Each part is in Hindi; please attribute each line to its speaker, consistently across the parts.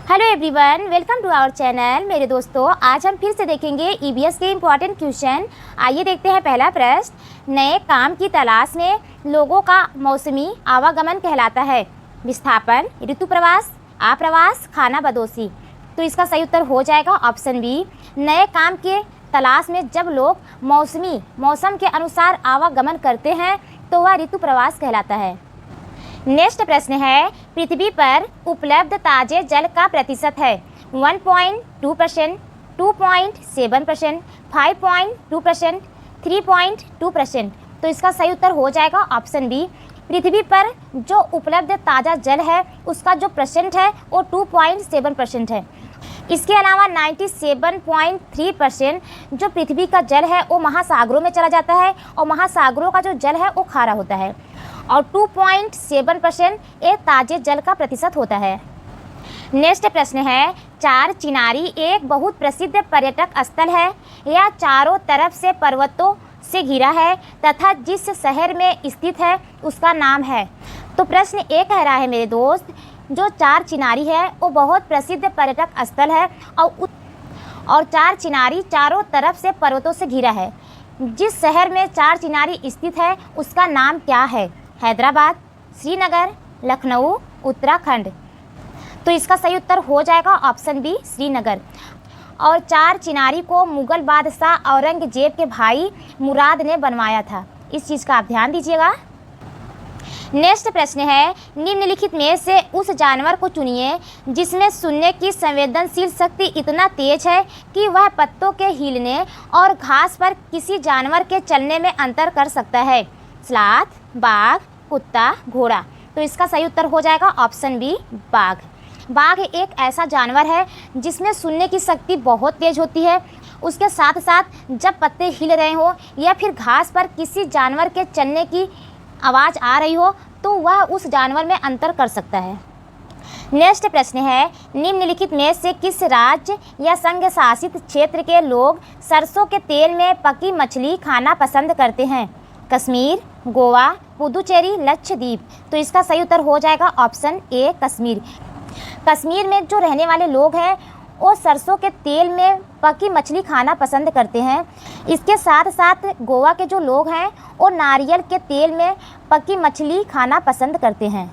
Speaker 1: Hello everyone, welcome to our channel. मेरे दोस्तों, आज हम फिर से देखेंगे ईवीएस के इम्पॉर्टेंट क्वेश्चन। आइए देखते हैं पहला प्रश्न। नए काम की तलाश में लोगों का मौसमी आवागमन कहलाता है। विस्थापन, ऋतु प्रवास, आप्रवास, खाना बदोशी। तो इसका सही उत्तर हो जाएगा ऑप्शन बी। नए काम के तलाश में जब लोग मौसम के अनुसार आवागमन करते हैं तो वह ऋतु प्रवास कहलाता है। नेक्स्ट प्रश्न है, पृथ्वी पर उपलब्ध ताजे जल का प्रतिशत है 1.2%, 2.7%, 5.2%, 3.2%। तो इसका सही उत्तर हो जाएगा ऑप्शन बी। पृथ्वी पर जो उपलब्ध ताज़ा जल है उसका जो परसेंट है वो 2.7% है। इसके अलावा 97.3% जो पृथ्वी का जल है वो महासागरों में चला जाता है और महासागरों का जो जल है वो खारा होता है और 2.7% ये ताजे जल का प्रतिशत होता है। नेक्स्ट प्रश्न है, चार चिनारी एक बहुत प्रसिद्ध पर्यटक स्थल है। यह चारों तरफ से पर्वतों से घिरा है तथा जिस शहर में स्थित है उसका नाम है। तो प्रश्न ये कह रहा है मेरे दोस्त, जो चार चिनारी है वो बहुत प्रसिद्ध पर्यटक स्थल है और चार चिनारी चारों तरफ से पर्वतों से घिरा है। जिस शहर में चार चिनारी स्थित है उसका नाम क्या है? हैदराबाद, श्रीनगर, लखनऊ, उत्तराखंड। तो इसका सही उत्तर हो जाएगा ऑप्शन बी, श्रीनगर। और चार चिनारी को मुगल बादशाह औरंगजेब के भाई मुराद ने बनवाया था। इस चीज़ का आप ध्यान दीजिएगा। नेक्स्ट प्रश्न है, निम्नलिखित में से उस जानवर को चुनिए जिसमें सुनने की संवेदनशील शक्ति इतना तेज है कि वह पत्तों के हिलने और घास पर किसी जानवर के चलने में अंतर कर सकता है। स्लाथ, बाघ, कुत्ता, घोड़ा। तो इसका सही उत्तर हो जाएगा ऑप्शन बी, बाघ। बाघ एक ऐसा जानवर है जिसमें सुनने की शक्ति बहुत तेज होती है। उसके साथ साथ जब पत्ते हिल रहे हो या फिर घास पर किसी जानवर के चलने की आवाज़ आ रही हो तो वह उस जानवर में अंतर कर सकता है। नेक्स्ट प्रश्न है, निम्नलिखित में से किस राज्य या संघ शासित क्षेत्र के लोग सरसों के तेल में पकी मछली खाना पसंद करते हैं? कश्मीर, गोवा, पुदुचेरी, लक्षद्वीप। तो इसका सही उत्तर हो जाएगा ऑप्शन ए, कश्मीर। कश्मीर में जो रहने वाले लोग हैं वो सरसों के तेल में पकी मछली खाना पसंद करते हैं। इसके साथ साथ गोवा के जो लोग हैं वो नारियल के तेल में पकी मछली खाना पसंद करते हैं।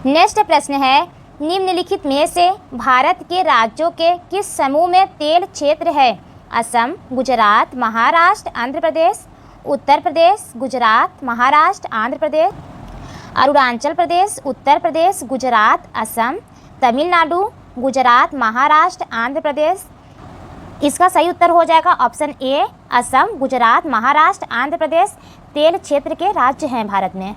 Speaker 1: नेक्स्ट प्रश्न है, निम्नलिखित में से भारत के राज्यों के किस समूह में तेल क्षेत्र है? असम, गुजरात, महाराष्ट्र, आंध्र प्रदेश, उत्तर प्रदेश, गुजरात, महाराष्ट्र, आंध्र प्रदेश, अरुणाचल प्रदेश, उत्तर प्रदेश, गुजरात, असम, तमिलनाडु, गुजरात, महाराष्ट्र, आंध्र प्रदेश। इसका सही उत्तर हो जाएगा ऑप्शन ए, असम, गुजरात, महाराष्ट्र, आंध्र प्रदेश तेल क्षेत्र के राज्य हैं भारत में।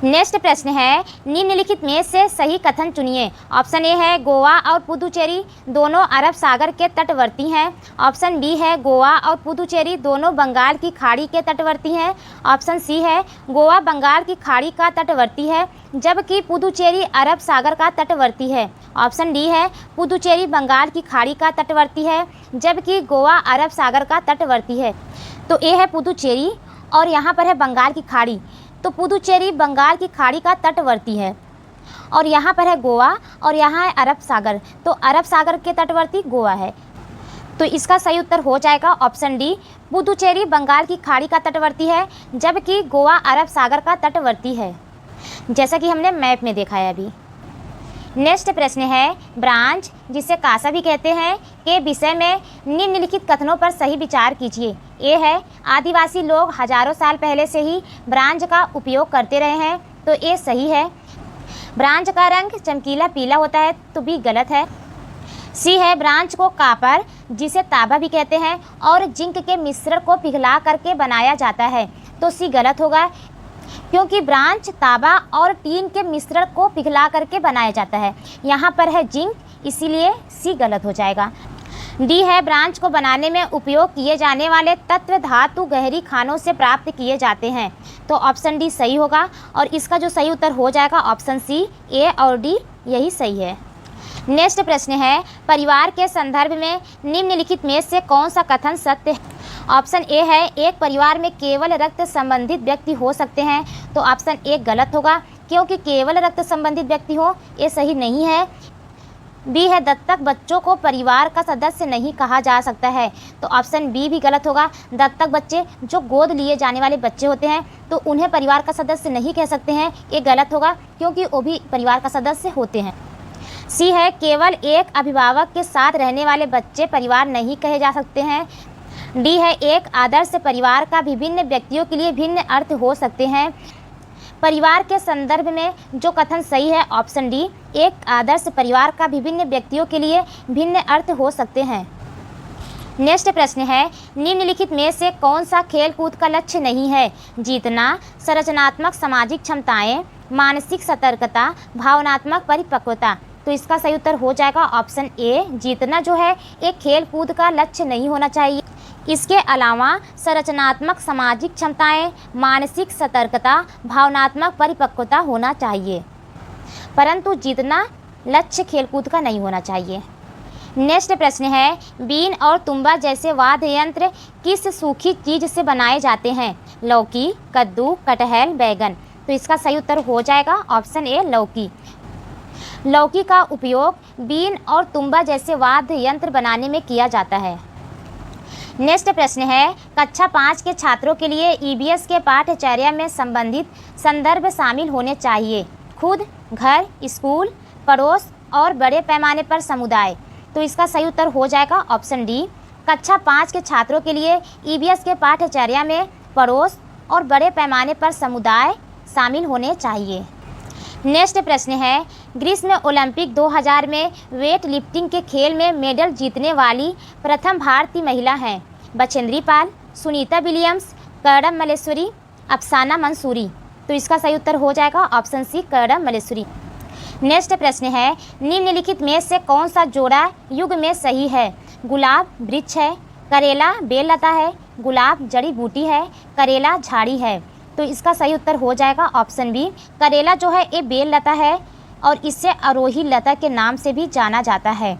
Speaker 1: नेक्स्ट प्रश्न है, निम्नलिखित में से सही कथन चुनिए। ऑप्शन ए है गोवा और पुदुचेरी दोनों अरब सागर के तटवर्ती हैं। ऑप्शन बी है गोवा और पुदुचेरी दोनों बंगाल की खाड़ी के तटवर्ती हैं। ऑप्शन सी है गोवा बंगाल की खाड़ी का तटवर्ती है जबकि पुदुचेरी अरब सागर का तटवर्ती है। ऑप्शन डी है पुदुचेरी बंगाल की खाड़ी का तटवर्ती है जबकि गोवा अरब सागर का तटवर्ती है। तो ए है पुदुचेरी और यहाँ पर है बंगाल की खाड़ी। तो पुदुचेरी बंगाल की खाड़ी का तटवर्ती है और यहाँ पर है गोवा और यहाँ है अरब सागर। तो अरब सागर के तटवर्ती गोवा है। तो इसका सही उत्तर हो जाएगा ऑप्शन डी, पुदुचेरी बंगाल की खाड़ी का तटवर्ती है जबकि गोवा अरब सागर का तटवर्ती है, जैसा कि हमने मैप में देखा है अभी। नेक्स्ट प्रश्न है, ब्रांच जिसे कासा भी कहते हैं के विषय में निम्नलिखित कथनों पर सही विचार कीजिए। ए है आदिवासी लोग हजारों साल पहले से ही ब्रांच का उपयोग करते रहे हैं। तो ए सही है। ब्रांच का रंग चमकीला पीला होता है। तो बी गलत है। सी है ब्रांच को कापर जिसे तांबा भी कहते हैं और जिंक के मिश्रण को पिघला करके बनाया जाता है। तो सी गलत होगा क्योंकि ब्रांच तांबा और टीन के मिश्रण को पिघला करके बनाया जाता है। यहाँ पर है जिंक, इसीलिए सी गलत हो जाएगा। डी है ब्रांच को बनाने में उपयोग किए जाने वाले तत्व धातु गहरी खानों से प्राप्त किए जाते हैं। तो ऑप्शन डी सही होगा और इसका जो सही उत्तर हो जाएगा ऑप्शन सी, ए और डी यही सही है। नेक्स्ट प्रश्न है, परिवार के संदर्भ में निम्नलिखित में से कौन सा कथन सत्य है? ऑप्शन ए है एक परिवार में केवल रक्त संबंधित व्यक्ति हो सकते हैं। तो ऑप्शन ए गलत होगा क्योंकि केवल रक्त संबंधित व्यक्ति हो ये सही नहीं है। बी है दत्तक बच्चों को परिवार का सदस्य नहीं कहा जा सकता है, तो ऑप्शन बी भी गलत होगा। दत्तक बच्चे जो गोद लिए जाने वाले बच्चे होते हैं तो उन्हें परिवार का सदस्य नहीं कह सकते हैं, ये गलत होगा क्योंकि वो भी परिवार का सदस्य होते हैं। सी है केवल एक अभिभावक के साथ रहने वाले बच्चे परिवार नहीं कहे जा सकते हैं। डी है एक आदर्श परिवार का विभिन्न व्यक्तियों के लिए भिन्न अर्थ हो सकते हैं। परिवार के संदर्भ में जो कथन सही है ऑप्शन डी, एक आदर्श परिवार का विभिन्न व्यक्तियों के लिए भिन्न अर्थ हो सकते हैं। नेक्स्ट प्रश्न है निम्नलिखित में से कौन सा खेल कूद का लक्ष्य नहीं है? जीतना, संरचनात्मक सामाजिक क्षमताएं, मानसिक सतर्कता, भावनात्मक परिपक्वता। तो इसका सही उत्तर हो जाएगा ऑप्शन ए, जीतना जो है एक खेल कूद का लक्ष्य नहीं होना चाहिए। इसके अलावा संरचनात्मक सामाजिक क्षमताएं, मानसिक सतर्कता, भावनात्मक परिपक्वता होना चाहिए, परंतु जीतना लक्ष्य खेलकूद का नहीं होना चाहिए। नेक्स्ट प्रश्न है बीन और तुम्बा जैसे वाद्य यंत्र किस सूखी चीज से बनाए जाते हैं? लौकी, कद्दू, कटहल, बैगन। तो इसका सही उत्तर हो जाएगा ऑप्शन ए, लौकी। लौकी का उपयोग बीन और तुम्बा जैसे वाद्य यंत्र बनाने में किया जाता है। नेक्स्ट प्रश्न है कक्षा 5 के छात्रों के लिए ईबीएस के पाठ्यचर्या में संबंधित संदर्भ शामिल होने चाहिए। खुद, घर, स्कूल, पड़ोस और बड़े पैमाने पर समुदाय। तो इसका सही उत्तर हो जाएगा ऑप्शन डी, कक्षा 5 के छात्रों के लिए ईबीएस के पाठ्यचर्या में पड़ोस और बड़े पैमाने पर समुदाय शामिल होने चाहिए। नेक्स्ट प्रश्न है ग्रीष्म ओलंपिक 2000 में वेट लिफ्टिंग के खेल में मेडल जीतने वाली प्रथम भारतीय महिला हैं? बछेंद्री पाल, सुनीता विलियम्स, करडम मल्लेश्वरी, अफसाना मंसूरी। तो इसका सही उत्तर हो जाएगा ऑप्शन सी, करडम मल्लेश्वरी। नेक्स्ट प्रश्न है निम्नलिखित में से कौन सा जोड़ा युग में सही है? गुलाब वृक्ष है, करेला बेल लता है, गुलाब जड़ी बूटी है, करेला झाड़ी है। तो इसका सही उत्तर हो जाएगा ऑप्शन बी, करेला जो है ये बेल लता है और इसे आरोही लता के नाम से भी जाना जाता है।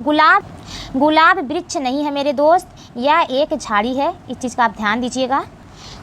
Speaker 1: गुलाब वृक्ष नहीं है मेरे दोस्त, यह एक झाड़ी है, इस चीज़ का आप ध्यान दीजिएगा।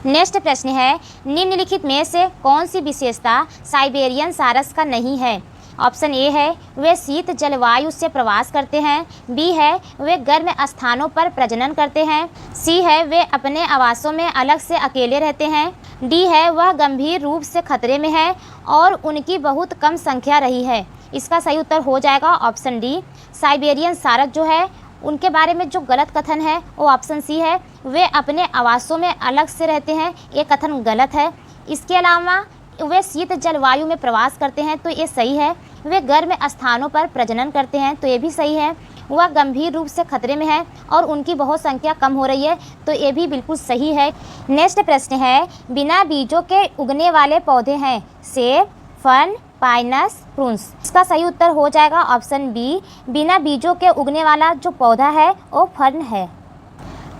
Speaker 1: नेक्स्ट प्रश्न है निम्नलिखित में से कौन सी विशेषता साइबेरियन सारस का नहीं है? ऑप्शन ए है वे शीत जलवायु से प्रवास करते हैं, बी है वे गर्म स्थानों पर प्रजनन करते हैं, सी है वे अपने आवासों में अलग से अकेले रहते हैं, डी है वह गंभीर रूप से खतरे में है और उनकी बहुत कम संख्या रही है। इसका सही उत्तर हो जाएगा ऑप्शन डी, साइबेरियन सारस जो है उनके बारे में जो गलत कथन है वो ऑप्शन सी है, वे अपने आवासों में अलग से रहते हैं, ये कथन गलत है। इसके अलावा वे शीत जलवायु में प्रवास करते हैं तो ये सही है, वे गर्म स्थानों पर प्रजनन करते हैं तो ये भी सही है, वह गंभीर रूप से खतरे में है और उनकी बहुत संख्या कम हो रही है तो ये भी बिल्कुल सही है। नेक्स्ट प्रश्न है बिना बीजों के उगने वाले पौधे हैं? सेब, फर्न, पाइनस, प्रून्स। इसका सही उत्तर हो जाएगा ऑप्शन बी, बिना बीजों के उगने वाला जो पौधा है वो फर्न है।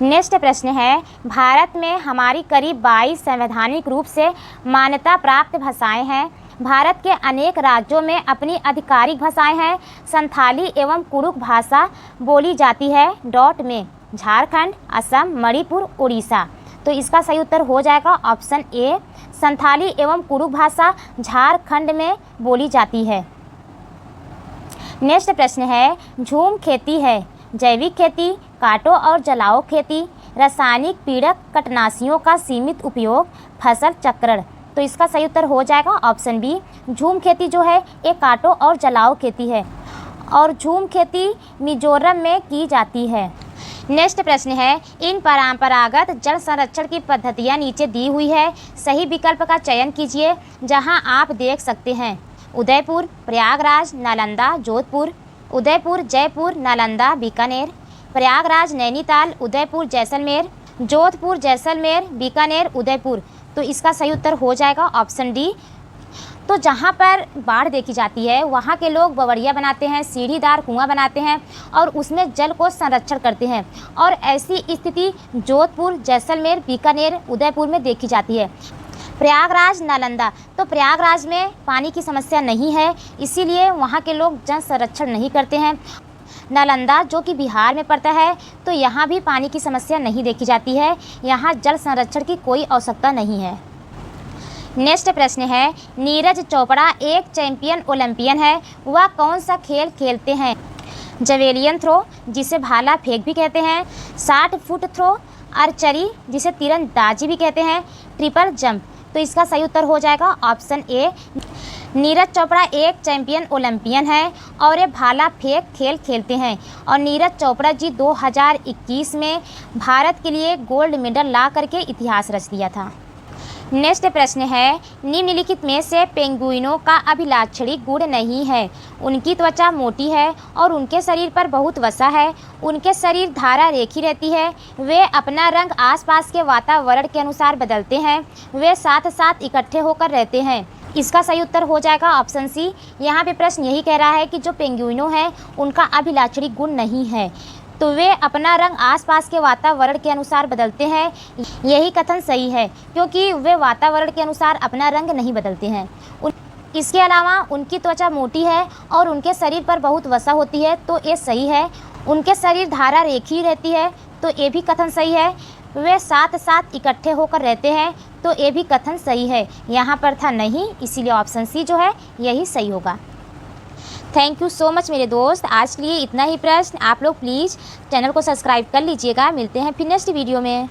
Speaker 1: नेक्स्ट प्रश्न है भारत में हमारी करीब 22 संवैधानिक रूप से मान्यता प्राप्त भाषाएं हैं। भारत के अनेक राज्यों में अपनी आधिकारिक भाषाएं हैं। संथाली एवं कुरुक भाषा बोली जाती है डॉट में झारखंड, असम, मणिपुर, उड़ीसा। तो इसका सही उत्तर हो जाएगा ऑप्शन ए, संथाली एवं कुरुक भाषा झारखंड में बोली जाती है। नेक्स्ट प्रश्न है झूम खेती है जैविक खेती, काटो और जलाओ खेती, रासायनिक पीड़क कीटनाशियों का सीमित उपयोग, फसल चक्रण। तो इसका सही उत्तर हो जाएगा ऑप्शन बी, झूम खेती जो है एक काटो और जलाओ खेती है और झूम खेती मिजोरम में की जाती है। नेक्स्ट प्रश्न है इन परंपरागत जल संरक्षण की पद्धतियाँ नीचे दी हुई है, सही विकल्प का चयन कीजिए। जहां आप देख सकते हैं उदयपुर, प्रयागराज, नालंदा, जोधपुर, उदयपुर, जयपुर, नालंदा, बीकानेर, प्रयागराज, नैनीताल, उदयपुर, जैसलमेर, जोधपुर, जैसलमेर, बीकानेर, उदयपुर। तो इसका सही उत्तर हो जाएगा ऑप्शन डी। तो जहाँ पर बाढ़ देखी जाती है वहाँ के लोग बवड़िया बनाते हैं, सीढ़ीदार कुआं बनाते हैं और उसमें जल को संरक्षण करते हैं और ऐसी स्थिति जोधपुर, जैसलमेर, बीकानेर, उदयपुर में देखी जाती है। प्रयागराज, नालंदा, तो प्रयागराज में पानी की समस्या नहीं है इसीलिए वहाँ के लोग जल संरक्षण नहीं करते हैं। नालंदा जो कि बिहार में पड़ता है तो यहाँ भी पानी की समस्या नहीं देखी जाती है, यहाँ जल संरक्षण की कोई आवश्यकता नहीं है। नेक्स्ट प्रश्न है, नीरज चोपड़ा एक चैंपियन ओलंपियन है, वह कौन सा खेल खेलते हैं? जवेलियन थ्रो, जिसे भाला फेंक भी कहते हैं, 60 फुट थ्रो, आर्चरी, जिसे तीरंदाजी भी कहते हैं, ट्रिपल जंप। तो इसका सही उत्तर हो जाएगा ऑप्शन ए। नीरज चोपड़ा एक चैंपियन ओलंपियन है और ये भाला फेंक खेल खेलते हैं। और नीरज चोपड़ा जी 2021 में भारत के लिए गोल्ड मेडल ला करके इतिहास रच दिया था। नेक्स्ट प्रश्न है, निम्नलिखित में से पेंगुइनों का अभिलाक्षणिक गुण नहीं है? उनकी त्वचा मोटी है और उनके शरीर पर बहुत वसा है, उनके शरीर धारा रेखी रहती है, वे अपना रंग आसपास के वातावरण के अनुसार बदलते हैं, वे साथ साथ इकट्ठे होकर रहते हैं। इसका सही उत्तर हो जाएगा ऑप्शन सी। यहाँ पे प्रश्न यही कह रहा है कि जो पेंगुइनों हैं उनका अभिलाक्षणिक गुण नहीं है, तो वे अपना रंग आसपास के वातावरण के अनुसार बदलते हैं। यही कथन सही है, क्योंकि वे वातावरण के अनुसार अपना रंग नहीं बदलते हैं। इसके अलावा उनकी त्वचा मोटी है और उनके शरीर पर बहुत वसा होती है, तो ये सही है। उनके शरीर धारा रेखी रहती है, तो ये भी कथन सही है। वे साथ साथ इकट्ठे होकर रहते हैं, तो ये भी कथन सही है। यहाँ पर था नहीं, इसीलिए ऑप्शन सी जो है यही सही होगा। थैंक यू सो मच मेरे दोस्त, आज के लिए इतना ही प्रश्न। आप लोग प्लीज़ चैनल को सब्सक्राइब कर लीजिएगा। मिलते हैं फिर नेक्स्ट वीडियो में।